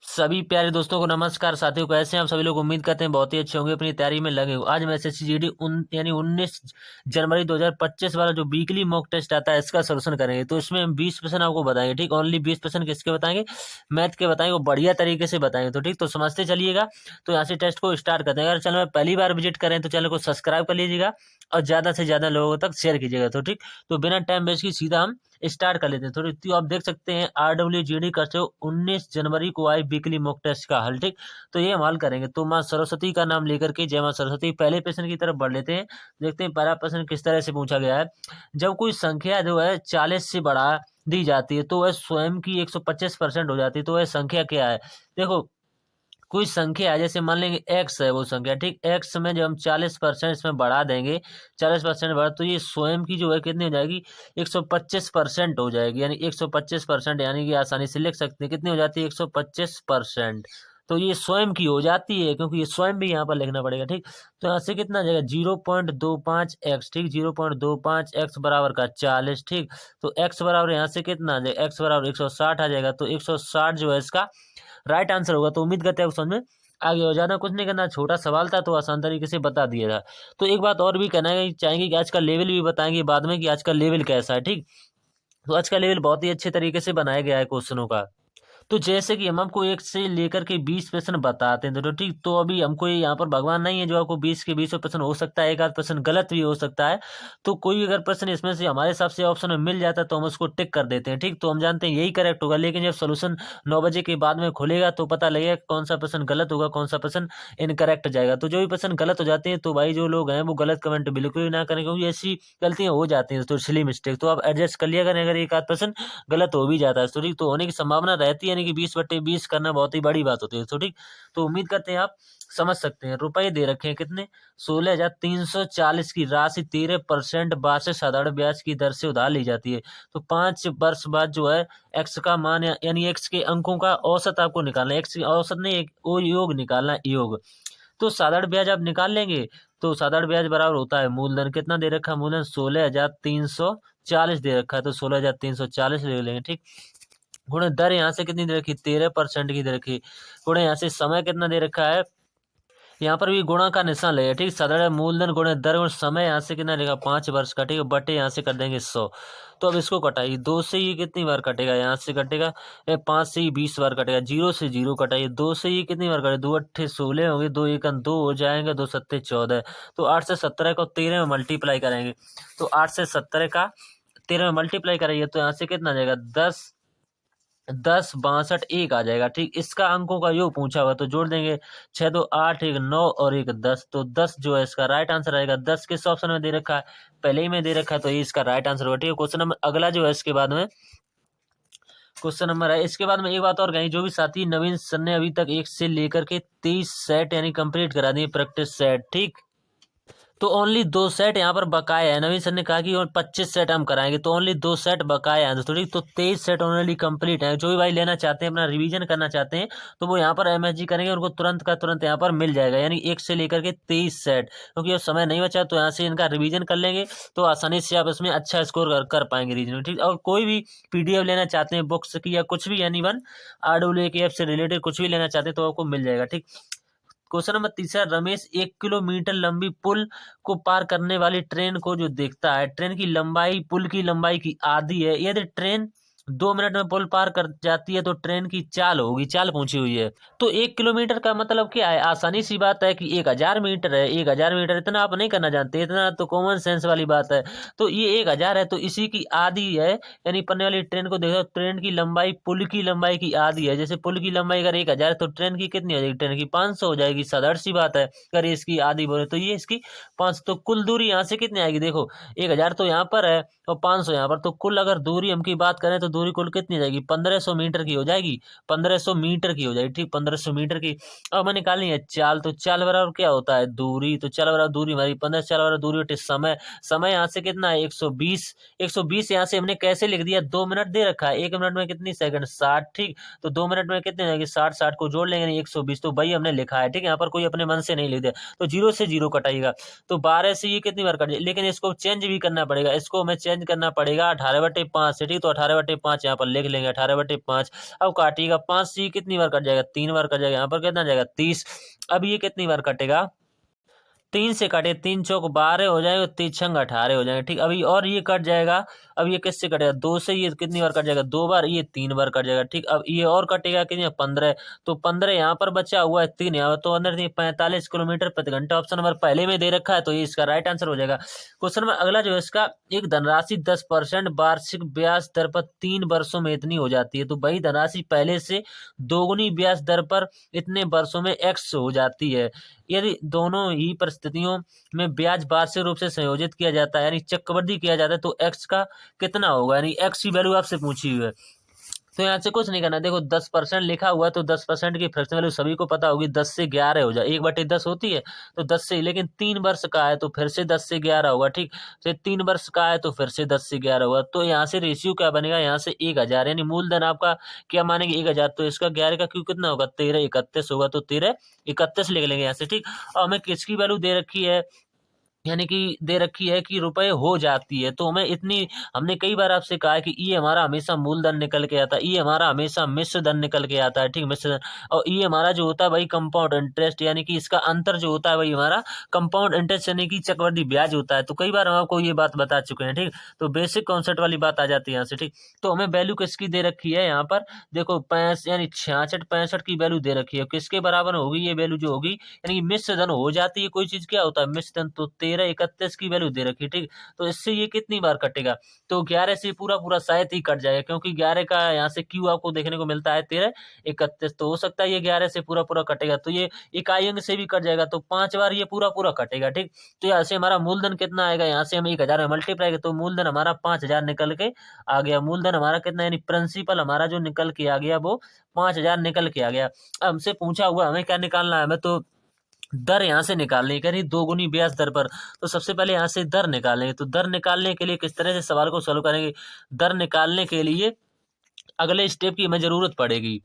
सभी प्यारे दोस्तों को नमस्कार। साथियों, कैसे हैं आप सभी लोग? उम्मीद करते हैं बहुत ही अच्छे होंगे, अपनी तैयारी में लगे हो। आज हम एसएससी जीडी यानी 19 जनवरी 2025 वाला जो वीकली मॉक टेस्ट आता है, इसका सोल्यूशन करेंगे। तो इसमें हम 20% आपको बताएंगे, ठीक। ओनली 20% किसके बताएंगे? मैथ के बताएंगे, वो बढ़िया तरीके से बताएंगे। तो ठीक, तो समझते चलिएगा। तो यहाँ से टेस्ट को स्टार्ट करते हैं। अगर चैनल में पहली बार विजिट करें तो चैनल को सब्सक्राइब कर लीजिएगा और ज़्यादा से ज़्यादा लोगों तक शेयर कीजिएगा। तो ठीक, तो बिना टाइम वेस्ट की सीधा हम स्टार्ट कर लेते हैं। थोड़ी तो आप देख सकते हैं RWGD करते हो 19 जनवरी को आई वीकली मॉक टेस्ट का हल, ठीक। तो ये हम हल करेंगे। तो माँ सरस्वती का नाम लेकर के जय माँ सरस्वती। पहले प्रश्न की तरफ बढ़ लेते हैं। देखते हैं पहला प्रश्न किस तरह से पूछा गया है। जब कोई संख्या जो है 40 से बढ़ा दी जाती है तो वह स्वयं की 125% हो जाती है। तो वह संख्या क्या है? देखो, कोई संख्या है, जैसे मान लेंगे एक्स है वो संख्या, ठीक। एक्स में जब हम 40% इसमें बढ़ा देंगे, 40% बढ़ा, तो ये स्वयं की जो है कितनी हो जाएगी? 125% हो जाएगी। यानी 125%, यानी कि आसानी से लिख सकते हैं कितनी हो जाती है? 125%। तो ये स्वयं की हो जाती है, क्योंकि ये स्वयं भी यहाँ पर लिखना पड़ेगा, ठीक। तो यहाँ से कितना आ जाएगा? 0.25x, ठीक। 0.25x बराबर का 40, ठीक। तो x बराबर यहाँ से कितना आ जाएगा? x बराबर 160 आ जाएगा। तो 160 जो है इसका राइट आंसर होगा। तो उम्मीद करते हैं समझ में आगे हो। जाना कुछ नहीं करना, छोटा सवाल था तो आसान तरीके से बता दिया था। तो एक बात और भी कहना है, चाहेंगे कि आज का लेवल भी बताएंगे बाद में कि आज का लेवल कैसा है, ठीक। तो आज का लेवल बहुत ही अच्छे तरीके से बनाया गया है क्वेश्चनों का। तो जैसे कि हम आपको 1 से लेकर के 20 प्रश्न बताते हैं, तो ठीक। तो अभी हमको यहाँ पर भगवान नहीं है जो आपको 20 के 20 प्रश्न हो सकता है, एक आध प्रश्न गलत भी हो सकता है। तो कोई अगर प्रश्न इसमें से हमारे हिसाब से ऑप्शन में मिल जाता है तो हम उसको टिक कर देते हैं, ठीक। तो हम जानते हैं यही करेक्ट होगा। लेकिन जब सोल्यूशन 9 बजे के बाद में खुलेगा तो पता लगेगा कौन सा प्रश्न गलत होगा, कौन सा प्रश्न इनकरेक्ट जाएगा। तो जो भी प्रश्न गलत हो जाते हैं तो भाई जो लोग हैं वो गलत कमेंट बिल्कुल भी ना करें, क्योंकि ऐसी गलतियां हो जाती हैं। तो सिली मिस्टेक तो आप एडजस्ट कर लिया करें अगर एक आध प्रश्न गलत हो भी जाता है तो ठीक। तो होने की संभावना रहती है, यानी कि 20/20 करना बहुत ही बड़ी बात होती है। तो ठीक, तो उम्मीद करते हैं आप समझ सकते हैं। रुपए दे रखे हैं कितने? 16,340 की राशि 13% वार्षिक साधारण ब्याज की दर से उधार ली जाती है। तो 5 वर्ष बाद जो है एक्स का मान यानी एक्स के अंकों का औसत आपको निकालना है। एक्स की औसत नहीं, एक वो योग निकालना है, योग। तो साधारण ब्याज आप निकाल लेंगे। तो साधारण ब्याज बराबर होता है मूलधन, कितना दे रखा है? मूलधन 16,340 दे रखा है। तो 16,340 ले लेंगे, ठीक। गुणे दर यहाँ से कितनी दे रखी? 13% की दे रखी। गुणे यहाँ से समय कितना दे रखा है? यहाँ पर भी गुणा का निशान लगेगा, ठीक। साधारण मूलधन गुणे दर गुणे समय, यहाँ से कितना लेगा? 5 वर्ष का, ठीक है। बटे यहाँ से कर देंगे 100। तो अब इसको कटाइए। 2 से ये कितनी बार कटेगा? यहाँ से कटेगा। 5 से ये 20 बार कटेगा। 0 से 0 कटाइए। 2 से ये कितनी बार कटेगा? 2 अट्ठे 16 होंगे, 2 एकम 2 हो जाएंगे, 2 सत्ते 14। तो 8 से 17 को 13 में मल्टीप्लाई करेंगे। तो 8 से 17 का 13 में मल्टीप्लाई करेंगे तो यहाँ से कितना आ जाएगा? 10 10 62 1 आ जाएगा, ठीक। इसका अंकों का योग पूछा हुआ तो जोड़ देंगे। 6 2 8, 1 9 और 1 10। तो 10 जो है इसका राइट आंसर आएगा। 10 किस ऑप्शन में दे रखा है? पहले ही में दे रखा है, तो ये इसका राइट आंसर होगा, ठीक है। क्वेश्चन नंबर अगला जो है इसके बाद में क्वेश्चन नंबर है। इसके बाद में एक बात और कही, जो भी साथी नवीन सर ने अभी तक 1 से लेकर के 23 सेट यानी कंप्लीट करा दिए प्रैक्टिस सेट, ठीक। तो ओनली 2 सेट यहाँ पर बकाया है। नवीन सर ने कहा कि और 25 सेट हम कराएंगे, तो ओनली 2 सेट बकाया है दोस्तों, ठीक। तो 23 सेट ऑलरेडी कंप्लीट है। जो भी भाई लेना चाहते हैं, अपना रिवीजन करना चाहते हैं, तो वो यहाँ पर MSG करेंगे, उनको तुरंत का तुरंत यहाँ पर मिल जाएगा। यानी 1 से लेकर के 23 सेट, क्योंकि अब समय नहीं बचा तो यहाँ से इनका रिवीजन कर लेंगे तो आसानी से आप इसमें अच्छा स्कोर कर पाएंगे रीजनिंग, ठीक। और कोई भी PDF लेना चाहते हैं बुक्स की या कुछ भी, यानी RWAKF से रिलेटेड कुछ भी लेना चाहते हैं तो आपको मिल जाएगा, ठीक। क्वेश्चन नंबर तीसरा, रमेश 1 किलोमीटर लंबी पुल को पार करने वाली ट्रेन को जो देखता है, ट्रेन की लंबाई पुल की लंबाई की आधी है। यदि ट्रेन 2 मिनट में पुल पार कर जाती है तो ट्रेन की चाल होगी, चाल पूछी हुई है। तो 1 किलोमीटर का मतलब क्या है? आसानी सी बात है कि 1000 मीटर है। 1000 मीटर इतना आप नहीं करना जानते, इतना तो कॉमन सेंस वाली बात है। तो ये 1000 है, तो इसी की आधी है। यानी पढ़ने वाली ट्रेन को देखो, ट्रेन की लंबाई पुल की लंबाई की आधी है। जैसे पुल की लंबाई अगर 1000 है तो ट्रेन की कितनी हो जाएगी? ट्रेन की 500 हो जाएगी। साधारण सी बात है। अगर इसकी आधी बोले तो ये इसकी 500। तो कुल दूरी यहाँ से कितनी आएगी? देखो, 1000 तो यहाँ पर है और 500 यहाँ पर, तो कुल अगर दूरी हम की बात करें तो दूरी कुल कितनी हो जाएगी? 1500 मीटर की हो जाएगी। 1500 मीटर की हो जाएगी, ठीक। 1500 मीटर की। अब हमें निकालनी है चाल। तो चाल बराबर क्या होता है? दूरी। तो चाल बराबर दूरी हमारी 15, चाल बराबर दूरी बटे समय। समय यहाँ से कितना है? 120। 120 यहाँ से हमने कैसे लिख दिया? 2 मिनट दे रखा है। 1 मिनट में कितनी सेकंड? 60, ठीक। तो 2 मिनट में कितने हो जाएगी? 60, 60 को जोड़ लेंगे 120। तो भाई हमने लिखा है, ठीक है। यहाँ पर कोई अपने मन से नहीं लिख दिया। तो 0 से 0 कटाइएगा। तो 12 से ये कितनी बार कट जाए? लेकिन इसको चेंज भी करना पड़ेगा। इसको हमें चेंज करना पड़ेगा 18/5 से, ठीक। तो 18/5 5 यहाँ पर लिख लेंगे 18/5। अब काटिएगा 5 से ये कितनी बार कट जाएगा, 3 बार कट जाएगा। यहाँ पर कितना जाएगा 30। अब ये कितनी बार कटेगा, 3 से काटे, 3 चौक 12 हो जाएगा, 3 छंग 18 हो जाएंगे। ठीक, अभी और ये कट जाएगा। अब ये किससे कटेगा, 2 से ये कितनी बार कट जाएगा, 2 बार, ये 3 बार कट जाएगा। ठीक, अब ये और कटेगा कितनी, 15। तो 15 यहाँ पर बचा हुआ है, 3 यहाँ पर, तो अंदर 45 किलोमीटर प्रति घंटा ऑप्शन नंबर पहले में दे रखा है, तो ये इसका राइट आंसर हो जाएगा। क्वेश्चन नंबर अगला जो है इसका, एक धनराशि 10% वार्षिक ब्याज दर पर 3 वर्षों में इतनी हो जाती है। तो वही धनराशि पहले से दोगुनी ब्याज दर पर इतने वर्षों में x हो जाती है। यदि दोनों ही परिस्थितियों में ब्याज वार्षिक रूप से संयोजित किया जाता है, यानी चक्रवृद्धि किया जाता है, तो x का कितना होगा, यानी x की वैल्यू आपसे पूछी हुई है। तो यहाँ से कुछ नहीं करना, देखो 10% लिखा हुआ है, तो 10% की फ्रैक्शन वैल्यू सभी को पता होगी, 10 से 11 हो जाए, 1/10 होती है, तो 10 से, लेकिन 3 वर्ष का है तो फिर से 10 से 11 होगा। ठीक, तो 3 वर्ष का है तो फिर से 10 से 11 होगा। तो यहाँ से रेशियो क्या बनेगा, यहाँ से 1000, यानी मूलधन आपका क्या मानेंगे 1000, तो इसका 11 का क्यों कितना होगा, 1331 होगा, तो 1331 लिख लेंगे यहाँ से। ठीक, और हमें किसकी वैल्यू दे रखी है, यानी कि दे रखी है कि रुपए हो जाती है, तो हमें इतनी, हमने कई बार आपसे कहा है कि ये हमारा हमेशा मूलधन निकल के आता है, ये हमारा हमेशा मिश्र धन निकल के आता है। ठीक, मिश्र धन, और ये हमारा जो होता है वही कंपाउंड इंटरेस्ट, यानी कि इसका अंतर जो होता है वही हमारा कंपाउंड इंटरेस्ट यानी कि चक्रवृद्धि ब्याज होता है। तो कई बार हम आपको ये बात बता चुके हैं। ठीक, तो बेसिक कॉन्सेप्ट वाली बात आ जाती है यहाँ से। ठीक, तो हमें वैल्यू किसकी दे रखी है, यहाँ पर देखो 65 यानी 66 की वैल्यू दे रखी है, किसके बराबर होगी ये वैल्यू जो होगी, यानी कि मिश्र धन हो जाती है कोई चीज, क्या होता है मिश्र धन, तो 1331 की वैल्यू दे रखी है। ठीक, तो इससे ये कितनी बार कटेगा, तो 11 से पूरा पूरा शायद ही कट जाएगा, क्योंकि 11 का यहाँ से क्यू आपको देखने को मिलता है 1331, तो हो सकता है ये 11 से पूरा पूरा कटेगा, तो ये इकाई अंक से भी कट जाएगा, तो 5 बार ये पूरा पूरा कटेगा। ठीक, तो यहाँ से हमारा मूलधन कितना आएगा, यहाँ से हम 1000 में मल्टीप्लाई, तो मूलधन हमारा 5000 निकल के आ गया। मूलधन हमारा कितना, यानी प्रिंसिपल हमारा जो निकल के आ गया वो 5000 निकल के आ गया। अब हमसे पूछा हुआ हमें क्या निकालना है, हमें तो दर यहाँ से निकालने करी, दोगुनी ब्याज दर पर। तो सबसे पहले यहाँ से दर निकालेंगे, तो दर निकालने के लिए किस तरह से सवाल को सॉल्व करेंगे, दर निकालने के लिए अगले स्टेप की हमें जरूरत पड़ेगी।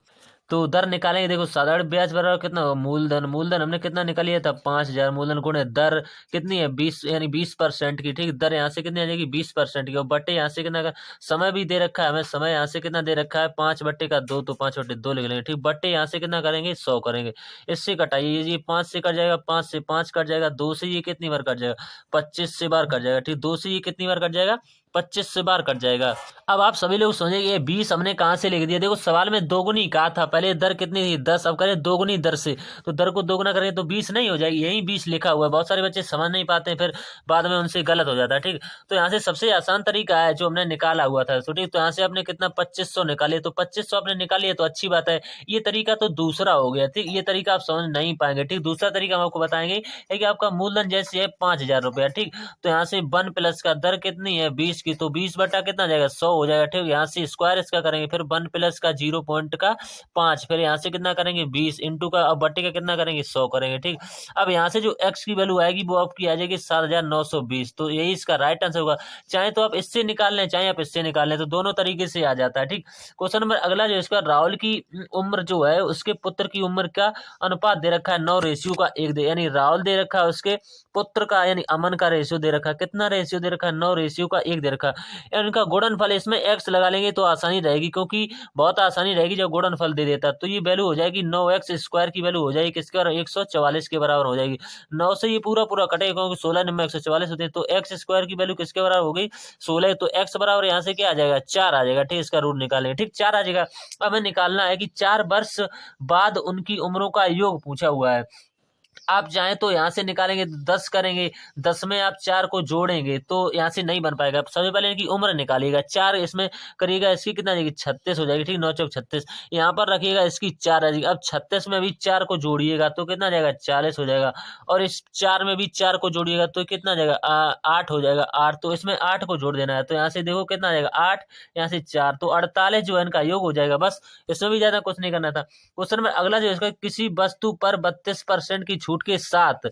तो दर निकालेंगे, देखो साधारण ब्याज बराबर कितना होगा, मूलधन, मूलधन हमने कितना निकाल लिया था 5000, मूलधन गुणे दर कितनी है 20, यानी 20% की। ठीक, दर यहाँ से कितनी आ जाएगी 20% की, और बटे यहाँ से कितना का समय भी दे रखा है हमें, समय यहाँ से कितना दे रखा है 5/2, तो 5/2 लिख लेंगे। ठीक, बटे यहाँ से कितना करेंगे 100 करेंगे, इससे कटाइए, ये 5 से कट जाएगा, 5 से 5 कट जाएगा, 2 से ये कितनी बार कट जाएगा 25 से बार कट जाएगा। ठीक, 2 से ये कितनी बार कट जाएगा 25 से बार कट जाएगा। अब आप सभी लोग समझेंगे ये 20 हमने कहाँ से लिख दिया, देखो सवाल में दोगुनी कहा था, पहले दर कितनी थी 10, अब करें दोगुनी दर से, तो दर को दोगुना करें तो 20 नहीं हो जाएगी, यही 20 लिखा हुआ है। बहुत सारे बच्चे समझ नहीं पाते हैं, फिर बाद में उनसे गलत हो जाता है। ठीक, तो यहाँ से सबसे आसान तरीका है जो हमने निकाला हुआ था। तो ठीक, तो यहाँ से आपने कितना 2500 निकाले, तो 2500 आपने निकाली है तो अच्छी बात है। ये तरीका तो दूसरा हो गया। ठीक, ये तरीका आप समझ नहीं पाएंगे। ठीक, दूसरा तरीका हम आपको बताएंगे है कि आपका मूलधन जैसे है 5000 रुपया। ठीक, तो यहाँ से 1 प्लस का दर कितनी है 20 की, तो 20 बटा कितना जाएगा 100 हो जाएगा। ठीक, यहाँ से स्क्वायर इसका करेंगे, फिर 1 प्लस का 0.5, फिर यहाँ से कितना करेंगे 20 इंटू का, अब बटे का कितना करेंगे 100 करेंगे। ठीक, अब यहाँ से जो x की वैल्यू आएगी वो आपकी आ जाएगी 7920, तो यही इसका राइट आंसर होगा। चाहे तो आप इससे निकाल लें, चाहे आप इससे निकाल लें, तो दोनों तरीके से आ जाता है। ठीक, क्वेश्चन नंबर अगला जो इसका, राहुल की उम्र जो है उसके पुत्र की उम्र का अनुपात दे रखा है 9:1 यानी राहुल दे रखा है उसके पुत्र का, यानी अमन का रेशियो दे रखा है, कितना रेशियो दे रखा है 9:1 दे रखा है। इनका गुणनफल, इसमें x लगा लेंगे तो आसानी रहेगी, क्योंकि बहुत आसानी रहेगी जब गुणनफल दे देता, तो ये वैल्यू हो जाएगी 9x² की वैल्यू हो जाएगी किसके बराबर 144 के बराबर हो जाएगी। 9 से ये पूरा पूरा कटेगा, क्योंकि 16 में 144 होते हैं, तो x² की वैल्यू किसके बराबर हो गई 16, तो x बराबर यहाँ से क्या आ जाएगा 4 आ जाएगा। ठीक, इसका रूट निकालेंगे। ठीक, 4 आ जाएगा। अब हमें निकालना है कि 4 वर्ष बाद उनकी उम्रों का योग पूछा हुआ है। आप चाहें तो यहाँ से निकालेंगे 10 करेंगे, 10 में आप 4 को जोड़ेंगे तो यहाँ से नहीं बन पाएगा। सबसे पहले इनकी उम्र निकालिएगा, 4 इसमें करिएगा, इसकी कितना आ जाएगी 36 हो जाएगी। ठीक, 9 चौक 36, यहाँ पर रखिएगा इसकी 4 आ जाएगी। अब 36 में भी 4 को जोड़िएगा तो कितना आ जाएगा 40 हो जाएगा, और इस 4 में भी 4 को जोड़िएगा तो कितना आ जाएगा 8 हो जाएगा 8, तो इसमें 8 को जोड़ देना है, तो यहाँ से देखो कितना आ जाएगा 8, यहाँ से 4, तो 48 जो है इनका योग हो जाएगा। बस इसमें भी ज्यादा कुछ नहीं करना था। क्वेश्चन में अगला जो इसका, किसी वस्तु पर 32% की छूट के साथ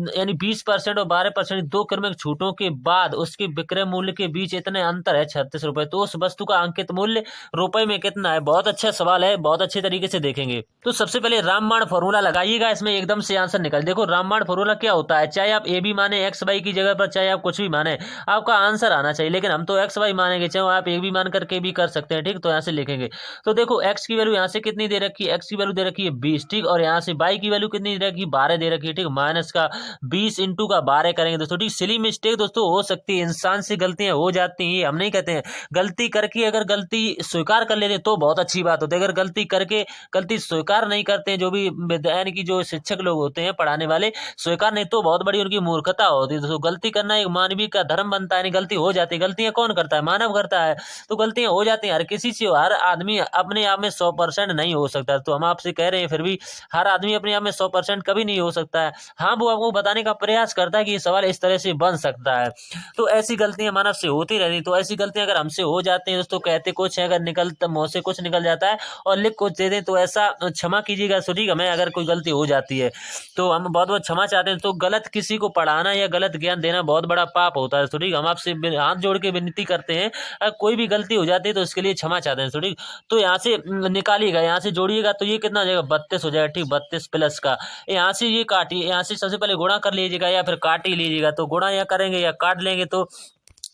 यानी 20% और 12% दो क्रमिक छूटों के बाद उसके विक्रय मूल्य के बीच इतने अंतर है 36 रुपए, तो उस वस्तु का अंकित मूल्य रुपए में कितना है? बहुत अच्छा सवाल है, बहुत अच्छे तरीके से देखेंगे। तो सबसे पहले रामबाण फॉर्मूला लगाइएगा, इसमें एकदम से आंसर निकल। देखो रामबाण फॉर्मूला क्या होता है, चाहे आप ए बी माने एक्स वाई की जगह पर, चाहे आप कुछ भी माने, आपका आंसर आना चाहिए। लेकिन हम तो एक्स वाई मानेंगे, चाहे आप ए बी मान करके भी कर सकते हैं, ठीक। तो यहाँ से लिखेंगे, तो देखो एक्स की वैल्यू यहाँ से कितनी दे रखी है, एक्स की वैल्यू दे रखी है 20, ठीक। और यहाँ से वाई की वैल्यू कितनी दे रखी है, 12 दे रखी है, ठीक। माइनस का 20 इंटू का 12 करेंगे दोस्तों, ठीक। सिली मिस्टेक दोस्तों हो सकती है, इंसान से गलतियां हो जाती हैं, हम नहीं कहते हैं। गलती करके अगर गलती स्वीकार कर लेते तो बहुत अच्छी बात होती है। अगर गलती करके गलती स्वीकार नहीं करते हैं, जो भी यानी कि जो शिक्षक लोग होते हैं, पढ़ाने वाले, स्वीकार नहीं, तो बहुत बड़ी उनकी मूर्खता होती है दोस्तों। गलती करना एक मानवीय का धर्म बनता है, नहीं गलती हो जाती है। गलतियां कौन करता है? मानव करता है। तो गलतियां हो जाती हैं हर किसी से, हर आदमी अपने आप में 100% नहीं हो सकता। तो हम आपसे कह रहे हैं, फिर भी हर आदमी अपने आप में 100% कभी नहीं हो सकता है। हाँ, वो आपको बताने का प्रयास करता है कि ये सवाल इस तरह से बन सकता है। तो ऐसी गलतियां मानव से होती रहती, तो ऐसी गलतियां अगर हमसे हो जाती हैं दोस्तों, कहते कुछ है, अगर निकलता मुंह से कुछ निकल जाता है और लिख कुछ दे दें, तो ऐसा क्षमा कीजिएगा सॉरी, हमें अगर कोई गलती हो जाती है तो हम बहुत बहुत क्षमा चाहते हैं। तो गलत किसी को पढ़ाना या गलत ज्ञान देना बहुत बड़ा पाप होता है, ठीक। हम आपसे हाथ जोड़ के विनती करते हैं, अगर कोई भी गलती हो जाती है तो इसके लिए क्षमा चाहते हैं, ठीक। तो यहाँ से निकालिएगा, यहाँ से जोड़िएगा, तो ये कितना हो जाएगा? 32 हो जाएगा, ठीक। 32 प्लस का यहाँ से ये काटिए, यहाँ से सबसे पहले गुणा कर लीजिएगा या फिर काट ही लीजिएगा। तो गुणा या करेंगे या काट लेंगे तो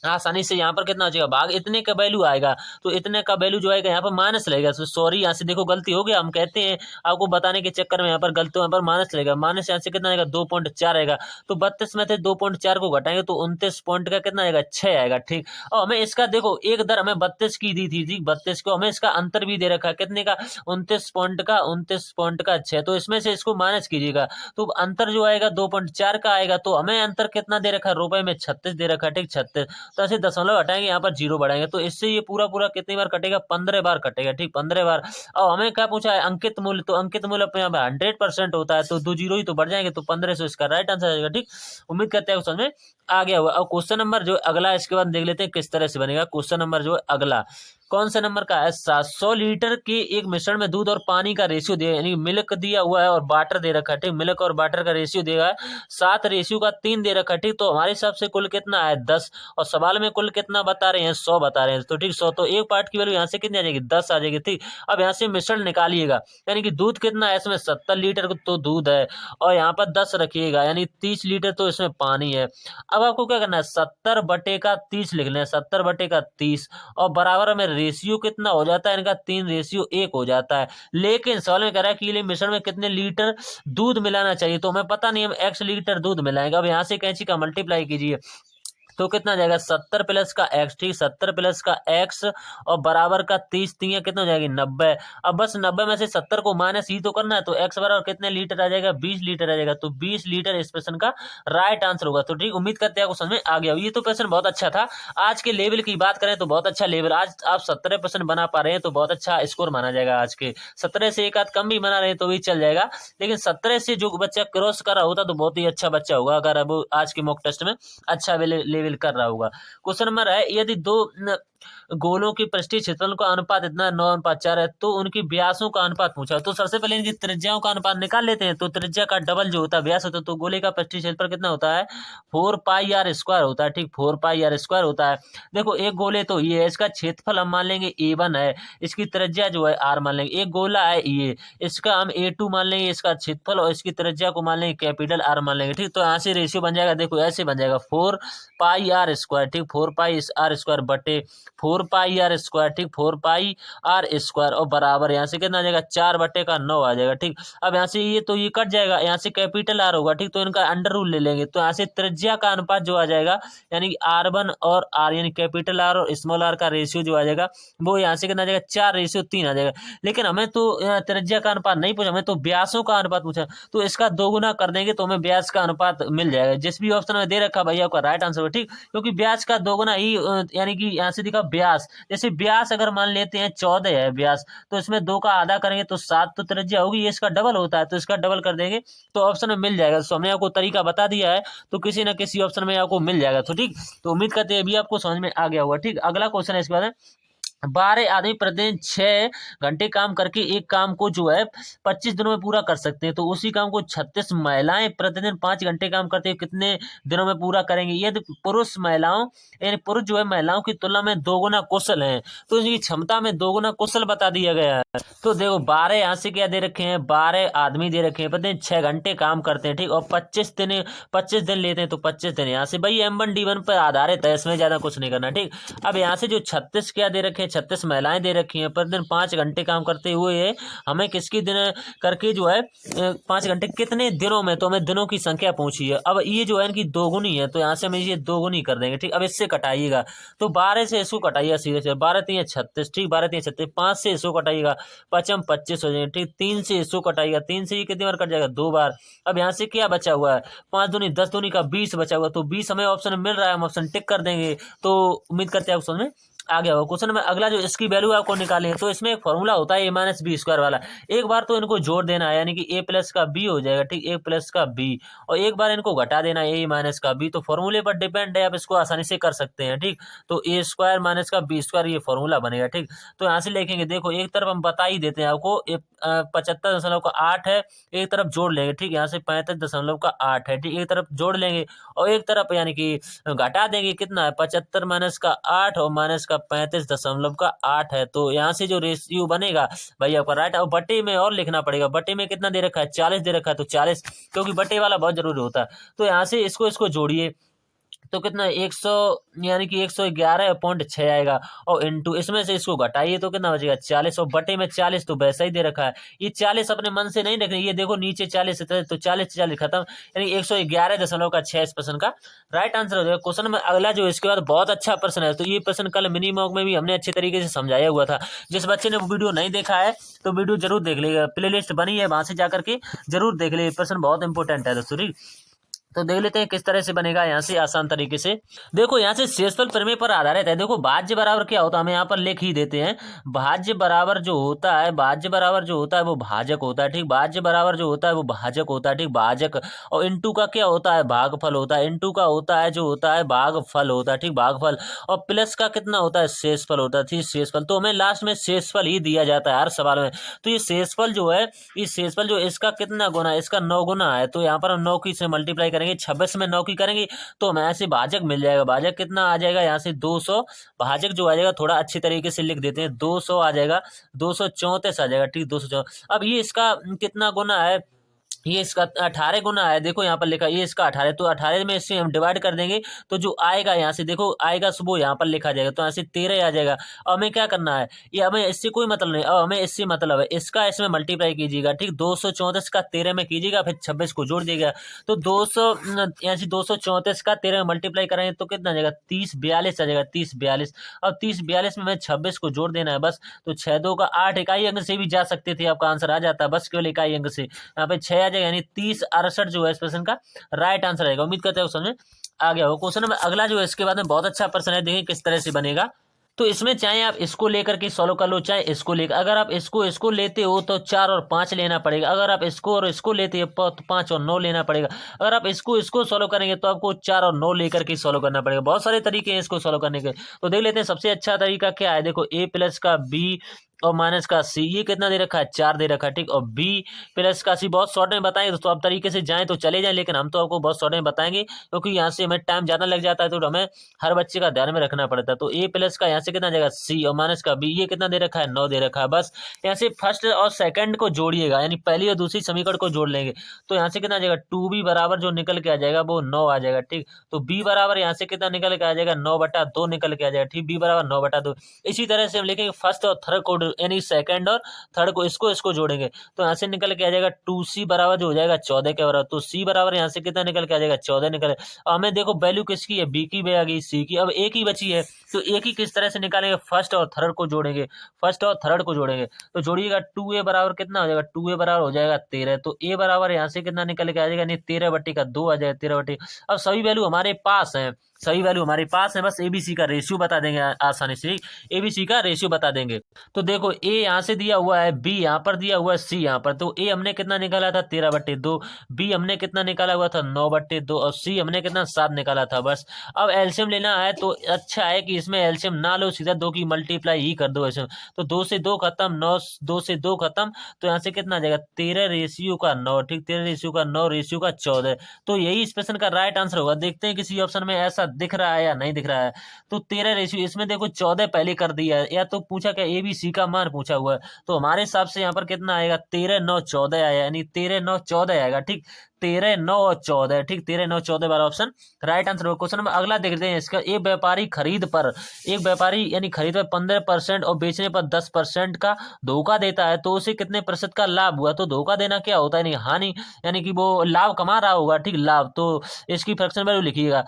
आसानी से यहाँ पर कितना हो जाएगा? भाग इतने का वैल्यू आएगा, तो इतने का वैल्यू जो आएगा यहाँ पर माइनस लगेगा। तो सॉरी, यहाँ से देखो गलती हो गया, हम कहते हैं आपको बताने के चक्कर में यहाँ पर गलती, यहाँ पर माइनस लगेगा। माइनस यहाँ से कितना आएगा? 2.4 आएगा। तो 32 में से 2.4 को घटाएंगे तो 29 पॉइंट का कितना आएगा? 6 आएगा, ठीक। और हमें इसका देखो एक दर हमें 32 की दी थी, ठीक। 32 को हमें इसका अंतर भी दे रखा है, कितने का? 29 पॉइंट का 6। तो इसमें से इसको माइनस कीजिएगा, तो अंतर जो आएगा 2.4 का आएगा। तो हमें अंतर कितना दे रखा है? रुपए में 36 दे रखा है, ठीक। 36, तो ऐसे दशमलव हटाएंगे, यहाँ पर जीरो बढ़ाएंगे, तो इससे ये पूरा पूरा कितनी बार कटेगा? 15 बार कटेगा, ठीक। 15 बार। और हमें क्या पूछा है? अंकित मूल्य, तो अंकित मूल्य अपने यहाँ पे 100% होता है, तो 2 जीरो ही तो बढ़ जाएंगे, तो 15 से इसका राइट आंसर आ जाएगा, ठीक। उम्मीद करते हैं समझ में आ गया होगा। अब क्वेश्चन नंबर जो अगला, इसके बाद देख लेते हैं किस तरह से बनेगा। क्वेश्चन नंबर जो अगला कौन से नंबर का है? 700 लीटर के एक मिश्रण में दूध और पानी का रेशियो दिया, यानी मिल्क दिया हुआ है और वाटर दे रखा है, ठीक। मिल्क और वाटर का रेशियो दिया है 7 रेशियो का 3 दे रखा है, ठीक। तो हमारे हिसाब से कुल कितना है? 10, और सवाल में कुल कितना बता रहे हैं? 100 बता रहे हैं, तो ठीक 100। तो एक पार्ट की वैल्यू यहाँ से कितनी आ जाएगी? 10 आ जाएगी, ठीक। अब यहाँ से मिश्रण निकालिएगा, यानी कि दूध कितना है इसमें? 70 लीटर तो दूध है, और यहाँ पर 10 रखिएगा, यानी 30 लीटर तो इसमें पानी है। अब आपको क्या करना है? 70 बटे का 30 लिख लें, 70 बटे का 30, और बराबर में रेशियो कितना हो जाता है इनका? 3:1 हो जाता है। लेकिन सवाल में कह रहा है कि ये मिश्रण में कितने लीटर दूध मिलाना चाहिए, तो हमें पता नहीं, हम x लीटर दूध मिलाएंगे। अब यहाँ से कैंची का मल्टीप्लाई कीजिए, तो कितना जाएगा? 70 प्लस का x, ठीक। 70 प्लस का x और बराबर का 30, 3 कितना हो जाएगी? 90। अब बस 90 में से 70 को माइनस ही तो करना है, तो x बराबर कितने लीटर आ जाएगा? 20 लीटर आ जाएगा। तो 20 लीटर इस प्रश्न का राइट आंसर होगा। तो ठीक, उम्मीद करते हैं आपको समझ में आ गया। ये तो प्रश्न बहुत अच्छा था। आज के लेवल की बात करें तो बहुत अच्छा लेवल, आज आप 17% बना पा रहे हैं तो बहुत अच्छा स्कोर माना जाएगा। आज के 17 से एक आध कम भी बना रहे हैं तो भी चल जाएगा, लेकिन 17 से जो बच्चा क्रॉस कर रहा होता तो बहुत ही अच्छा बच्चा होगा, अगर अब आज के मॉक टेस्ट में अच्छा लेवल कर रहा होगा। क्वेश्चन नंबर है, यदि दो गोलों की पृष्ठीय क्षेत्रफल का अनुपात इतना 9:4 है तो उनकी व्यासों का अनुपात पूछा। तो सबसे पहले इनकी त्रिज्याओं का अनुपात निकाल लेते हैं। तो त्रिज्या का डबल जो होता है व्यास होता है, तो गोले का पृष्ठीय क्षेत्रफल कितना होता है? 4πr² होता है, ठीक। 4πr² होता है। देखो एक गोले तो ये है, इसका क्षेत्रफल हम मान लेंगे A1 है, इसकी त्रिज्या जो है R मान लेंगे। एक गोला है ये, इसका हम A2 मान लेंगे, इसका क्षेत्रफल, और इसकी त्रिज्या को मान लेंगे कैपिटल R मान लेंगे, ठीक। तो यहाँ से रेशियो बन जाएगा, देखो ऐसे बन जाएगा 4πr², ठीक। 4πr² बटे 4πr², ठीक। 4πr² और बराबर यहाँ से कितना आ जाएगा? 4/9 आ जाएगा, ठीक। अब यहाँ से ये तो ये कट जाएगा, यहाँ से कैपिटल R होगा, ठीक। तो इनका अंडर रूल ले लेंगे, तो यहाँ से त्रिज्या का अनुपात जो आ जाएगा, यानी R1 और R, यानी कैपिटल R और स्मॉल r का रेशियो जो आ जाएगा वो यहाँ से कितना आ जाएगा? 4:3 आ जाएगा। लेकिन हमें तो त्रिज्या का अनुपात नहीं पूछा, हमें तो व्यासों का अनुपात पूछा, तो इसका दोगुना कर देंगे तो हमें व्यास का अनुपात मिल जाएगा। जिस भी ऑप्शन में दे रखा भैया आपका राइट आंसर है, ठीक। क्योंकि व्यास का दोगुना ही यानी कि यहाँ से दिखा व्यास, जैसे व्यास अगर मान लेते हैं 14 है व्यास, तो इसमें 2 का आधा करेंगे तो 7, तो त्रिज्या होगी, ये इसका डबल होता है तो इसका डबल कर देंगे तो ऑप्शन में मिल जाएगा। तो हमने आपको तरीका बता दिया है, तो किसी न किसी ऑप्शन में आपको मिल जाएगा। तो ठीक, तो उम्मीद करते हैं अभी आपको समझ में आ गया होगा, ठीक। अगला क्वेश्चन है इसके बाद 12 आदमी प्रतिदिन 6 घंटे काम करके एक काम को जो है 25 दिनों में पूरा कर सकते हैं, तो उसी काम को 36 महिलाएं प्रतिदिन 5 घंटे काम करते हुए कितने दिनों में पूरा करेंगे। यदि पुरुष महिलाओं यानी पुरुष जो है महिलाओं की तुलना में दोगुना कुशल हैं, तो इनकी क्षमता में दोगुना कुशल बता दिया गया है। तो देखो 12 यहाँ से क्या दे रखे हैं, 12 आदमी दे रखे हैं, प्रतिदिन 6 घंटे काम करते हैं, ठीक, और 25 दिन लेते हैं, तो 25 दिन यहाँ से भाई M1D1 पर आधारित है, इसमें ज्यादा कुछ नहीं करना, ठीक। अब यहाँ से जो 36 क्या दे रखे हैं, 36 महिलाएं दे रखी हैं, प्रतिदिन 5 घंटे काम करते हुए हमें किसकी दिन करके जो है 5 घंटे कितने दिनों में, तो हमें दिनों की संख्या पूछी है। अब ये जो है इनकी दोगुनी है, तो यहाँ से हम ये दोगुनी कर देंगे, ठीक। अब इससे कटाइएगा, तो 12 से इसको कटाइएगा सीधे से, 12×3=36, ठीक, 12×3=36, 5 से इसको कटाइएगा, 5×5=25 हो जाएंगे, ठीक। 3 से इसको कटाइएगा, 3 से ये कितनी बार कट जाएगा, 2 बार। अब यहाँ से क्या बचा हुआ है, 5×2=10, 20 बचा हुआ, तो 20 हमें ऑप्शन मिल रहा है, हम ऑप्शन टिक कर देंगे। तो उम्मीद करते हैं ऑप्शन में आ गया होगा। क्वेश्चन में अगला जो इसकी वैल्यू आपको निकालें, तो इसमें एक फॉर्मूला होता है A-B² वाला। एक बार तो इनको जोड़ देना है, यानी कि A प्लस का B हो जाएगा, ठीक, A प्लस का B, और एक बार इनको घटा देना है A माइनस का B। तो फॉर्मूले पर डिपेंड है, आप इसको आसानी से कर सकते हैं, ठीक। तो A² माइनस का B² ये फॉर्मूला बनेगा, ठीक। तो यहाँ से लिखेंगे, देखो एक तरफ हम बता ही देते हैं आपको, 75.8 है, एक तरफ जोड़ लेंगे, ठीक, यहाँ से 35.8 है, ठीक, एक तरफ जोड़ लेंगे और एक तरफ यानी कि घटा देंगे, कितना है 75 माइनस का 8 और माइनस का 35.8 है। तो यहाँ से जो रेशियो बनेगा भाई आपका राइट। और बटे में और लिखना पड़ेगा, बटे में कितना दे रखा है, 40 दे रखा है, तो 40, क्योंकि बटे वाला बहुत जरूरी होता है। तो यहाँ से इसको जोड़िए, तो कितना 100 यानी कि 111.6 आएगा, और इंटू इसमें से इसको घटाइए तो कितना बचेगा 40, और बटे में 40 तो वैसा ही दे रखा है। ये 40 अपने मन से नहीं रखने, ये देखो नीचे 40 है, तो 40 खत्म, यानी 111.6 इस प्रश्न का राइट आंसर हो जाएगा। क्वेश्चन में अगला जो इसके बाद बहुत अच्छा प्रश्न है, तो ये प्रश्न कल मिनी मॉक में भी हमने अच्छे तरीके से समझाया हुआ था। जिस बच्चे ने वो वीडियो नहीं देखा है तो वीडियो जरूर देख लेगा, प्ले लिस्ट बनी है, वहां से जाकर के जरूर देख ले, प्रश्न बहुत इंपॉर्टेंट है दोस्तों। तो देख लेते हैं किस तरह से बनेगा। यहाँ से आसान तरीके से देखो, यहाँ से शेषफल प्रमेय पर आधारित है। देखो भाज्य बराबर क्या होता है, हमें यहाँ पर लिख ही देते हैं। भाज्य बराबर जो होता है, भाज्य बराबर जो होता है वो भाजक होता है, ठीक। भाज्य बराबर जो होता है वो भाजक होता है, ठीक, भाजक। और इंटू का क्या होता है, भागफल होता है। इंटू का होता है जो होता है भागफल होता है, ठीक, भागफल। और प्लस का कितना होता है, शेषफल होता है, ठीक, शेषफल। तो हमें लास्ट में शेषफल ही दिया जाता है हर सवाल में। तो ये शेषफल जो है, इस शेषफल जो इसका कितना गुना है, इसका 9 गुना है। तो यहाँ पर हम 9 की से मल्टीप्लाई करेंगे, 26 में 9 की करेंगे तो हमें ऐसे भाजक मिल जाएगा। भाजक कितना आ जाएगा, यहाँ से 200, भाजक जो आ जाएगा थोड़ा अच्छी तरीके से लिख देते हैं, 200 आ जाएगा, 234 आ जाएगा, ठीक, 234। अब ये इसका कितना गुना है, ये इसका 18 गुना है। देखो यहाँ पर लिखा ये इसका 18, तो 18 में इससे हम डिवाइड कर देंगे, तो जो आएगा यहाँ से देखो आएगा सुबह यहाँ पर लिखा जाएगा, तो यहाँ से 13 आ जाएगा। अब हमें क्या करना है, ये हमें इससे कोई मतलब नहीं, अब हमें इससे मतलब है, इसका इसमें मल्टीप्लाई कीजिएगा, ठीक, 234 का 13 में कीजिएगा, फिर 26 को जोड़ दीजिएगा। तो 200 यहाँ से 234 का 13 में मल्टीप्लाई करेंगे तो कितना आ जाएगा, 3042 आ जाएगा, 3042। अब 3042 में हमें 26 को जोड़ देना है बस। तो 6 2 का 8, इकाई अंक से भी जा सकते थे, आपका आंसर आ जाता है, बस केवल इकाई अंक से। यहाँ पे 6 आ जाएगा, यानी 3068 जो है इस प्रश्न का राइट आंसर आएगा। उम्मीद करते हैं समझ आ गया हो। क्वेश्चन नंबर अगला जो है इसके बाद में बहुत अच्छा प्रश्न है, देखिए किस तरह से बनेगा। तो इसमें चाहे आप इसको लेकर के सॉल्व कर लो, चाहे इसको लेकर, अगर आप इसको लेते हो तो 4 और 5 लेना पड़ेगा, अगर आप इसको और इसको लेते हो तो 5 और 9 लेना पड़ेगा, अगर आप इसको सॉल्व करेंगे तो आपको 4 और 9 लेकर के सॉल्व करना पड़ेगा। बहुत सारे तरीके हैं इसको सॉल्व करने के, तो देख लेते हैं सबसे अच्छा तरीका क्या है। देखो A प्लस का B और माइनस का C, ये कितना दे रखा है, 4 दे रखा है, ठीक। और B प्लस का C बहुत शॉर्ट में बताएंगे दोस्तों, आप तरीके से जाएं तो चले जाएं, लेकिन हम तो आपको बहुत शॉर्ट में बताएंगे, क्योंकि यहाँ से हमें टाइम ज़्यादा लग जाता है, तो हमें हर बच्चे का ध्यान में रखना पड़ता है। तो A प्लस का यहाँ से कितना जाएगा C, और माइनस का B, ये कितना दे रखा है, 9 दे रखा है। बस यहाँ से फर्स्ट और सेकंड को जोड़िएगा, यानी पहली और दूसरी समीकरण को जोड़ लेंगे, तो यहाँ से कितना आ जाएगा 2B बराबर जो निकल के आ जाएगा वो 9 आ जाएगा, ठीक। तो B बराबर यहाँ से कितना निकल के आ जाएगा, 9/2 निकल के आ जाएगा, ठीक, B बराबर 9/2। इसी तरह से हम लिखेंगे फर्स्ट और थर्ड को, यानी सेकंड और थर्ड को, इसको जोड़ेंगे, तो यहाँ से निकल के आ जाएगा 2C बराबर जो हो जाएगा 14 के बराबर। तो C बराबर यहाँ से कितना निकल के आ जाएगा, 14 निकल। हमें देखो वैल्यू किसकी है, B की आ गई, C की, अब एक ही बची है, तो एक ही किस तरह से निकालेंगे, फर्स्ट और थर्ड को जोड़ेंगे, फर्स्ट और थर्ड को जोड़ेंगे। तो जोड़िएगा 2A बराबर कितना हो जाएगा, 2A बराबर हो जाएगा 13। तो A बराबर यहाँ से कितना निकल के आ जाएगा, नहीं 13/2 आ जाएगा, 13/। अब सभी वैल्यू हमारे पास है, सभी वैल्यू हमारे पास है, बस एबीसी का रेशियो बता देंगे आसानी से, एबीसी का रेशियो बता देंगे। तो देखो ए यहाँ से दिया हुआ है, बी यहाँ पर दिया हुआ है, सी यहाँ पर। तो ए हमने कितना निकाला था 13/2, बी हमने कितना निकाला हुआ था 9/2 और सी हमने कितना 7 निकाला था बस। अब एलसीएम लेना है तो अच्छा है कि इसमें एलसीएम ना लो, सीधा 2 की मल्टीप्लाई ही कर दो ऐसे। तो 2 से 2 खत्म, 9 2 से 2 खत्म, तो यहाँ से कितना आ जाएगा 13/9, ठीक 13/9 तो यही इस प्रश्न का राइट आंसर होगा। देखते हैं किसी ऑप्शन में ऐसा दिख रहा है या नहीं दिख रहा है। तो 13 इसमें देखो 14 पहले कर दिया है, या तो पूछा क्या ए बी सी का मान पूछा हुआ है। तो हमारे हिसाब से यहाँ पर कितना आएगा 13 9 14 आया, यानी 13 9 14 आएगा, ठीक 13 9 और 14, ठीक 13 9 14 वाला ऑप्शन राइट आंसर होगा। क्वेश्चन नंबर अगला देखते हैं इसका। एक व्यापारी यानी खरीद पर 15% और बेचने पर 10% का धोखा देता है, तो उसे कितने प्रतिशत का लाभ हुआ। तो धोखा देना क्या होता है, यानी हानि, यानी कि वो लाभ कमा रहा होगा, ठीक लाभ। तो इसकी फ्रैक्शन वैल्यू लिखिएगा।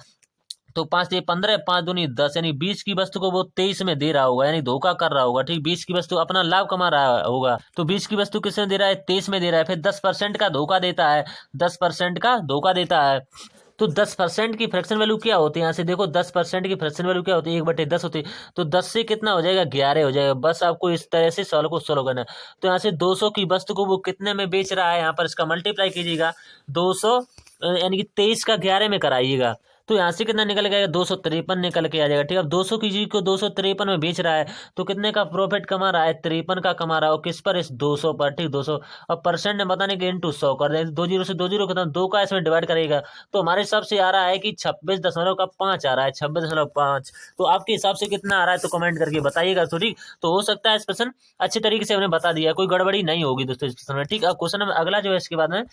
तो 5 ये 15, 5 दूनी 10, यानी 20 की वस्तु को वो 23 में दे रहा होगा, यानी धोखा कर रहा होगा, ठीक 20 की वस्तु अपना लाभ कमा रहा होगा। तो 20 की वस्तु किसने दे रहा है 23 में दे रहा है। फिर 10% का धोखा देता है, 10% का धोखा देता है। तो 10% की फ्रैक्शन वैल्यू क्या होती है, यहाँ से देखो 10% की फ्रैक्शन वैल्यू क्या होती है 1/10 होती है। तो 10 से कितना हो जाएगा 11 हो जाएगा। बस आपको इस तरह से सवाल को सोल्व करना है। तो यहाँ से 200 की वस्तु को वो कितने में बेच रहा है, यहाँ पर इसका मल्टीप्लाई कीजिएगा 200, यानी कि 23 का 11 में कराइएगा। तो यहाँ से कितना निकल गया 253 निकल के आ जाएगा, ठीक है। अब 200 की चीज को 253 में बेच रहा है, तो कितने का प्रॉफिट कमा रहा है 53 का कमा रहा है, और किस पर इस 200 पर, ठीक 200। अब परसेंट में बताने के इंटू 100 कर दे, 2 जीरो से 2 जीरो खत्म, 2 का इसमें डिवाइड करेगा। तो हमारे हिसाब से आ रहा है कि 26.5 आ रहा है, 26.5। तो आपके हिसाब से कितना आ रहा है तो कमेंट करके बताइएगा। तो ठीक, तो हो सकता है इस प्रश्न अच्छे तरीके से हमने बता दिया, कोई गड़बड़ी नहीं होगी दोस्तों इस प्रश्न में, ठीक। अब क्वेश्चन अगला जो है इसके बाद में,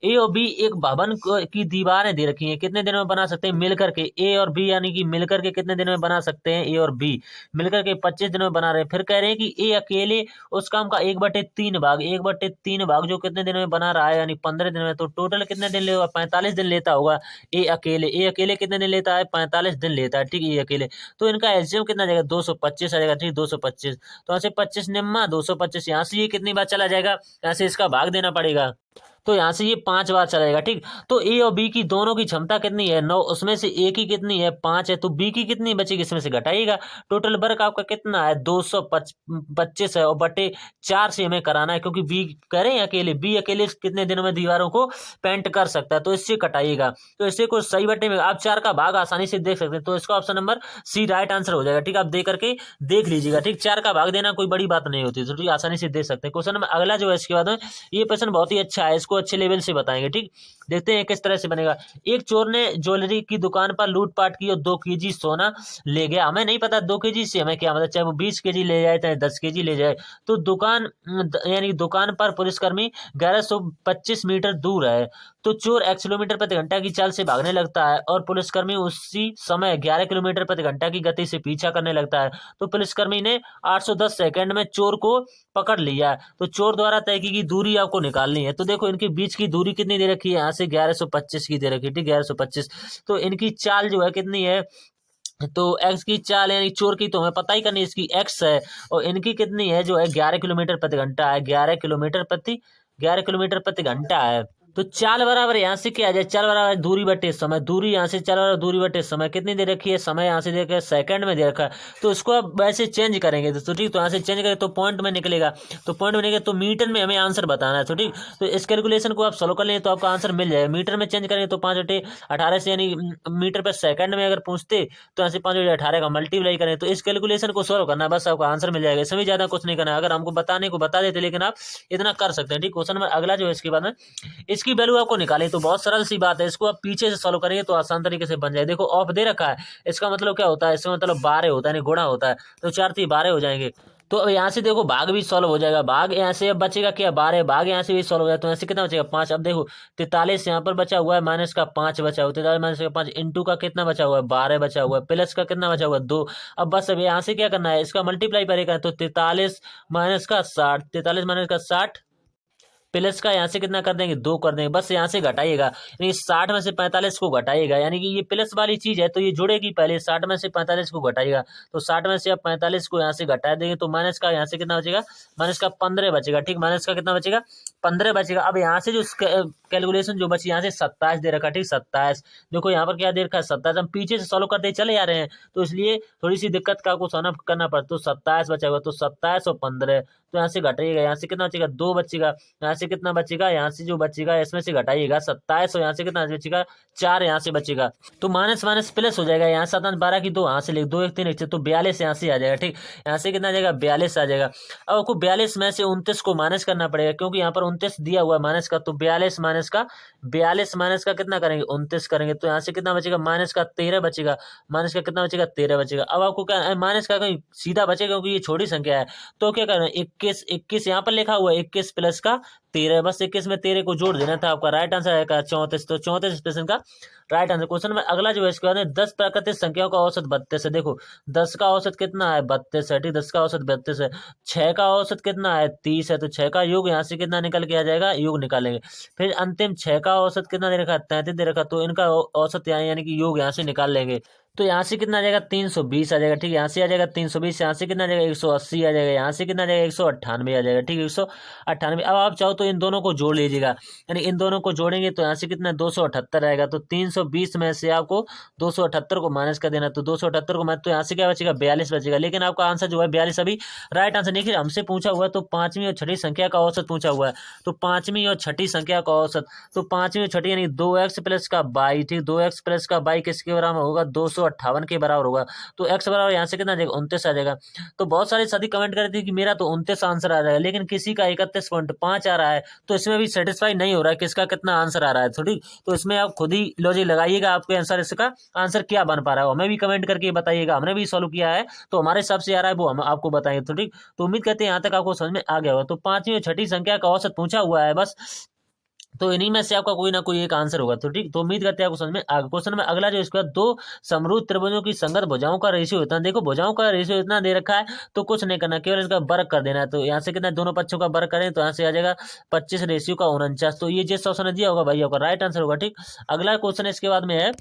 ए और बी एक भवन की दीवारें दे रखी हैं, कितने दिनों में बना सकते हैं मिलकर के। ए और बी यानी कि मिलकर के कितने दिनों में बना सकते हैं, ए और बी मिलकर के 25 दिनों में बना रहे हैं। फिर कह रहे हैं कि ए अकेले उस काम का 1/3 भाग जो कितने दिनों में बना रहा है, यानी 15 दिन में। तो टोटल कितने दिन लेगा 45 दिन लेता होगा ए अकेले कितने दिन लेता है 45 दिन लेता है, ठीक ए अकेले। तो इनका एलसीएम कितना जाएगा 225 आ जाएगा, ठीक 225। तो यहाँ से 25 निम्मा 225, यहाँ से ये कितनी बार चला जाएगा, यहाँ से इसका भाग देना पड़ेगा। तो यहाँ से ये 5 बार चलेगा, ठीक। तो ए और बी की दोनों की क्षमता कितनी है 9, उसमें से ए की कितनी है 5 है, तो बी की कितनी बचेगी इसमें से घटाइएगा। टोटल वर्क आपका कितना है 225 है, और बटे 4 से हमें कराना है, क्योंकि बी कह रहे हैं अकेले, बी अकेले कितने दिनों में दीवारों को पेंट कर सकता है, तो इससे कटाइएगा। तो इससे कुछ सही बटे में आप 4 का भाग आसानी से देख सकते हैं। तो इसका option number C right answer हो जाएगा, ठीक। आप दे करके देख लीजिएगा, ठीक 4 का भाग देना कोई बड़ी बात नहीं होती, तो ठीक आसानी से देख सकते हैं। क्वेश्चन नंबर अगला जो है इसके बाद में, ये प्रश्न बहुत ही अच्छा है, इसको अच्छे लेवल से बताएंगे, ठीक। देखते हैं किस तरह से बनेगा। एक चोर ने ज्वेलरी की दुकान पर लूटपाट की और 2 केजी सोना ले गया। हमें नहीं पता 2 केजी से हमें क्या मतलब, चाहे वो 20 केजी ले जाए चाहे 10 केजी ले जाए। तो यानी दुकान पर पुलिसकर्मी 1125 मीटर दूर है। तो चोर 1 किलोमीटर प्रति घंटा की चाल से भागने लगता है और पुलिसकर्मी उसी समय 11 किलोमीटर प्रति घंटा की गति से पीछा करने लगता है। तो पुलिसकर्मी ने 810 सेकंड में चोर को पकड़ लिया। तो चोर द्वारा तय की दूरी आपको निकालनी है। तो देखो इनके बीच की दूरी कितनी दे रखी है, यहाँ से 1125 की दे रखी है, ठीक 1125। तो इनकी चाल जो है कितनी है, तो एक्स की चाल यानी चोर की तो हमें पता ही करनी, इसकी एक्स है, और इनकी कितनी है जो है 11 किलोमीटर प्रति घंटा है, 11 किलोमीटर प्रति घंटा है। तो चाल बराबर यहाँ से क्या आ जाए, चाल बराबर दूरी बटे समय, दूरी यहाँ से चाल बराबर दूरी बटे समय कितनी दे रखी है, समय यहाँ से दे रखा है सेकंड में दे रखा है। तो इसको अब वैसे चेंज करेंगे तो ठीक, तो यहाँ से चेंज करेंगे तो पॉइंट में निकलेगा, तो पॉइंट में निकलेगा तो मीटर में हमें आंसर बताना है। तो ठीक, तो इस कैलकुलेशन को आप सोल्व कर लें तो आपका आंसर मिल जाएगा। मीटर में चेंज करेंगे तो 5/18 से, यानी मीटर पर सेकंड में अगर पूछते तो यहाँ से 5/18 का मल्टीप्लाई करें तो इस कैलकुलेशन को सोल्व करना, बस आपका आंसर मिल जाएगा। इसमें ज्यादा कुछ नहीं करना, अगर हमको बताने को बता देते लेकिन आप इतना कर सकते हैं, ठीक। क्वेश्चन नंबर अगला जो है इसके बाद में, इसकी वैल्यू आपको निकालें तो बहुत सरल सी बात है, इसको आप पीछे से सॉल्व करेंगे तो आसान तरीके से बन जाए। देखो ऑफ दे रखा है, इसका मतलब क्या होता है, इसका मतलब 12 होता है, यानी गुणा होता है, तो 4 3 12 हो जाएंगे। तो अब यहाँ से देखो भाग भी सॉल्व हो जाएगा, भाग यहाँ से अब बचेगा क्या 12, भाग यहाँ से भी सॉल्व हो जाएगा, तो यहाँ से कितना बचेगा 5। अब देखो 43 यहाँ पर बचा हुआ है, माइनस का 5 बचा हुआ है, 43 माइनस का 5 इंटू का कितना बचा हुआ है 12 बचा हुआ है, प्लस का कितना बचा हुआ है 2। अब बस अब यहाँ से क्या करना है, इसका मल्टीप्लाई करेगा तो 43 माइनस का 60, 43 माइनस का 60 प्लस का यहाँ से कितना कर देंगे 2 कर देंगे, बस यहाँ से घटाइएगा, यानी 60 में से 45 को घटाइएगा, यानी कि ये प्लस वाली चीज है तो ये जुड़ेगी पहले, 60 में से 45 को घटाइएगा, तो 60 में से आप 45 को यहाँ से घटा देंगे तो माइनस का यहाँ से कितना बचेगा, माइनस का 15 बचेगा। ठीक, माइनस का कितना बचेगा, 15 बचेगा। अब यहाँ से जो कैलकुलेशन जो बची यहाँ से 27 दे रखा, ठीक 27, देखो यहाँ पर क्या दे रखा है 27, हम पीछे से सॉल्व करते चले आ रहे हैं तो इसलिए थोड़ी सी दिक्कत का आपको सामना करना पड़ता, तो 27 बचेगा, तो 27 और 15, तो यहाँ से घटाइएगा, यहाँ से कितना बचेगा 2 बचेगा, यहाँ से कितना बचेगा, यहाँ से जो बचेगा इसमें से घटाइएगा 27, और यहाँ से कितना बचेगा 4 यहाँ से बचेगा, तो माइनस माइनस प्लस हो जाएगा, यहाँ 7 12 की 2 यहाँ से लिख 2 1 3 1 तो 42 यहाँ से आ जाएगा। ठीक, यहाँ से कितना आ जाएगा 42 आ जाएगा। अब आपको 42 में से 29 को माइनस करना पड़ेगा, क्योंकि यहाँ पर 29 दिया हुआ है माइनस का, तो 42 माइनस का कितना करेंगे 29 करेंगे, तो यहाँ से कितना बचेगा माइनस का 13 बचेगा, माइनस का कितना बचेगा 13 बचेगा। अब आपको क्या माइनस का कहीं सीधा बचेगा क्योंकि ये छोटी संख्या है, तो क्या करना है 21 यहाँ पर लिखा हुआ है 21 प्लस का 13, बस 21 में 13 को जोड़ देना था, आपका राइट आंसर आएगा 34, तो 34 प्रश्न का राइट आंसर। क्वेश्चन में अगला जो है इसके बाद 10 प्राकृतिक संख्याओं का औसत 32 है। देखो 10 का औसत कितना है 32 है, ठीक 10 का औसत 32 है। 6 का औसत कितना है 30 है, तो 6 का योग यहाँ से कितना निकल के आ जाएगा, योग निकालेंगे। फिर अंतिम 6 का औसत कितना दे रखा है 33 दे रखा, तो इनका औसत यानी कि योग यहाँ से निकाल लेंगे, तो यहाँ से कितना आ जाएगा 320 आ जाएगा। ठीक, यहाँ से आ जाएगा 320, यहाँ से कितना आ जाएगा 180 आ जाएगा, यहाँ से कितना आ जाएगा 198 आ जाएगा। ठीक, 198। अब आप चाहो तो इन दोनों को जोड़ लीजिएगा, यानी इन दोनों को जोड़ेंगे तो यहाँ से कितना 278 आएगा, तो 320 में से आपको 278 को माइनस कर देना, तो 278 को माइनस, तो यहाँ से क्या बचेगा 42 बचेगा। लेकिन आपका आंसर जो है 42 अभी राइट आंसर नहीं, हमसे पूछा हुआ है तो पांचवी और छठी संख्या का औसत पूछा हुआ है, तो पांचवी और छठी संख्या का औसत, तो पांचवी और छठी यानी 2x प्लस का 22, ठीक 2x प्लस का 22 किसके बराबर होगा 258 के बराबर होगा, तो x बराबर यहाँ से कितना आ जाएगा 29 आ जाएगा। तो बहुत सारे साथी कमेंट कर रहे थे कि मेरा तो 29 आंसर आ जाएगा, लेकिन किसी का 31.5 आ रहा है, तो इसमें भी सेटिस्फाई नहीं हो रहा है किसका कितना आंसर आ रहा है, तो ठीक, तो इसमें आप खुद ही लॉजिक लगाइएगा, आपके आंसर इसका आंसर क्या बन पा रहा है, हमें भी कमेंट करके बताइएगा, हमने भी सॉल्व किया है तो हमारे हिसाब से आ रहा है वो हम आपको बताएंगे, तो ठीक। तो उम्मीद करते हैं यहाँ तक आपको समझ में आ गया होगा। तो पांचवी और छठी संख्या का औसत पूछा हुआ है बस, तो इन्हीं में से आपका कोई ना कोई एक आंसर होगा, तो ठीक। तो उम्मीद करते हैं आपको समझ में आ गया। क्वेश्चन में अगला जो इसका दो समरूप त्रिभुजों की संगत भुजाओं का रेशियो इतना, देखो भुजाओं का रेशियो इतना दे रखा है तो कुछ नहीं करना, केवल इसका वर्ग कर देना है, तो यहाँ से कितना दोनों पक्षों का वर्ग करें तो यहाँ से आ जाएगा 25 रेशियो का 49, तो ये जिस ऑप्शन ने दिया होगा भाई आपका राइट आंसर होगा। ठीक, अगला क्वेश्चन इसके बाद में है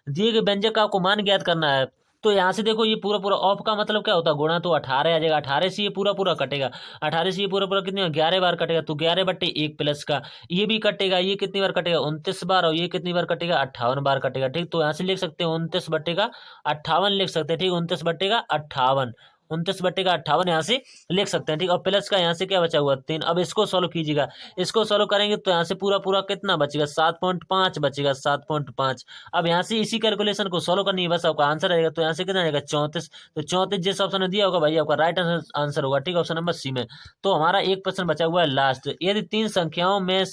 दिए गए व्यंजक का आपको मान ज्ञात करना है, तो यहाँ से देखो ये पूरा पूरा ऑफ का मतलब क्या होता है गुणा, तो 18 आ जाएगा, 18 से ये पूरा पूरा कटेगा, 18 से ये पूरा पूरा कितनी 11 बार कटेगा, तो 11/1 प्लस का ये भी कटेगा, ये कितनी बार कटेगा 29 बार, और ये कितनी बार कटेगा 58 बार कटेगा। ठीक, तो यहाँ से लिख सकते हैं 29/58 लिख सकते हैं, ठीक 29/58, 29/58 यहाँ से लिख सकते हैं। ठीक, और प्लस का यहाँ से क्या बचा हुआ 3, अब इसको सॉल्व कीजिएगा, इसको सॉल्व करेंगे तो यहाँ से पूरा पूरा कितना बचेगा 7.5 बचेगा, 7.5। अब यहाँ से इसी कैलकुलेशन को सॉल्व करनी है, बस आपका आंसर रहेगा, तो यहाँ से कितना आएगा 34, तो 34 जिस ऑप्शन में दिया होगा भाई आपका राइट आंसर होगा। ठीक, ऑप्शन नंबर सी में। तो हमारा एक प्रश्न बचा हुआ है लास्ट, यदि तीन संख्याओं में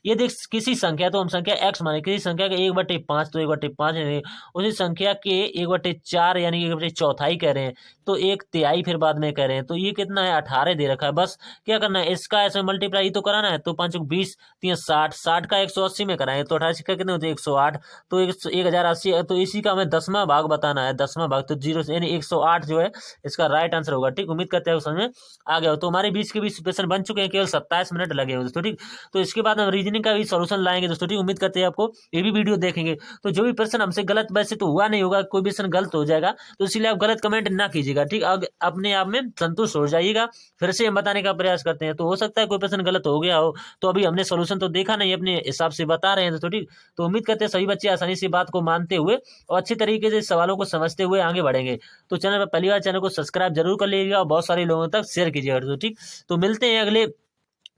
यदि किसी संख्या, तो हम संख्या x माने किसी संख्या के 1/5, तो 1/5 यानी उसी संख्या के 1/4 यानी 1/4 कह रहे हैं, तो 1/3 फिर बाद में कह रहे हैं, तो ये कितना है 18 दे रखा है। बस क्या करना है इसका ऐसे मल्टीप्लाई तो कराना है, तो 5 20 3 60, 60 का 180 में कराएं तो 28 का कितने होते हैं 108, तो 1080, तो इसी का हमें 10वां भाग बताना है, 10वां भाग, तो 0 यानी 108 जो है इसका राइट आंसर होगा। ठीक, उम्मीद करते हैं समझ में आ गया हो। तो हमारे बीच के बीच क्वेश्चन बन चुके हैं, केवल 27 मिनट लगे हुए दोस्तों। ठीक, तो इसके बाद हम रीजनिंग का भी सॉल्यूशन लाएंगे दोस्तों। ठीक, उम्मीद करते हैं आपको ये भी वीडियो देखेंगे, तो जो भी प्रश्न हमसे गलत, वैसे तो हुआ नहीं होगा, कोई भी प्रश्न गलत हो जाएगा तो इसलिए आप गलत कमेंट ना कीजिएगा। ठीक, अपने आप में संतुष्ट हो जाइएगा, फिर से हम बताने का प्रयास करते हैं, तो हो सकता है कोई प्रश्न गलत हो गया हो, तो अभी हमने सोल्यूशन तो देखा नहीं, अपने हिसाब से बता रहे हैं दोस्तों। ठीक, तो उम्मीद करते हैं सभी बच्चे आसानी से बात को मानते हुए और अच्छी तरीके से सवालों को समझते हुए आगे बढ़ेंगे। तो चैनल पर पहली बार चैनल को सब्सक्राइब जरूर कर लीजिएगा और बहुत सारे लोगों तक शेयर कीजिएगा। तो ठीक, तो मिलते हैं अगले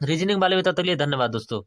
रीजनिंग वाले में, तब तक के लिए धन्यवाद दोस्तों।